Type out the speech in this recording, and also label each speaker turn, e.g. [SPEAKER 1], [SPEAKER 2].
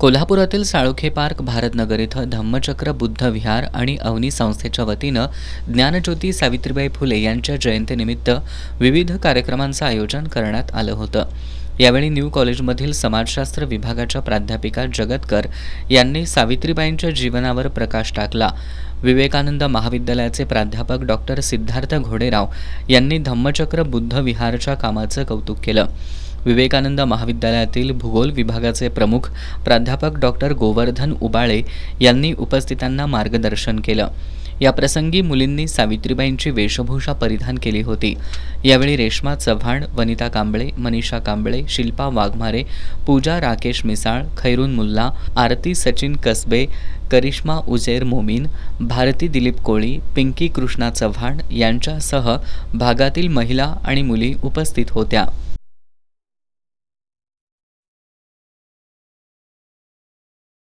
[SPEAKER 1] कोल्हापुरातील साळोखे पार्क भारतनगर इथं धम्मचक्र बुद्ध विहार आणि अवनी संस्थेच्या वतीनं ज्ञानज्योती सावित्रीबाई फुले यांच्या जयंतीनिमित्त विविध कार्यक्रमांचं आयोजन करण्यात आलं होतं. यावेळी न्यू कॉलेजमधील समाजशास्त्र विभागाच्या प्राध्यापिका जगतकर यांनी सावित्रीबाईंच्या जीवनावर प्रकाश टाकला. विवेकानंद महाविद्यालयाचे प्राध्यापक डॉक्टर सिद्धार्थ घोडेराव यांनी धम्मचक्र बुद्ध विहारच्या कामाचं कौतुक केलं. विवेकानंद महाविद्यालयातील भूगोल विभागाचे प्रमुख प्राध्यापक डॉक्टर गोवर्धन उबाळे यांनी उपस्थितांना मार्गदर्शन केलं. याप्रसंगी मुलींनी सावित्रीबाईंची वेशभूषा परिधान केली होती. यावेळी रेश्मा चव्हाण, वनिता कांबळे, मनीषा कांबळे, शिल्पा वाघमारे, पूजा राकेश मिसाळ, खैरून मुल्ला, आरती सचिन कसबे, करिश्मा उजेर मोमीन, भारती दिलीप कोळी, पिंकी कृष्णा चव्हाण यांच्यासह भागातील महिला आणि मुली उपस्थित होत्या.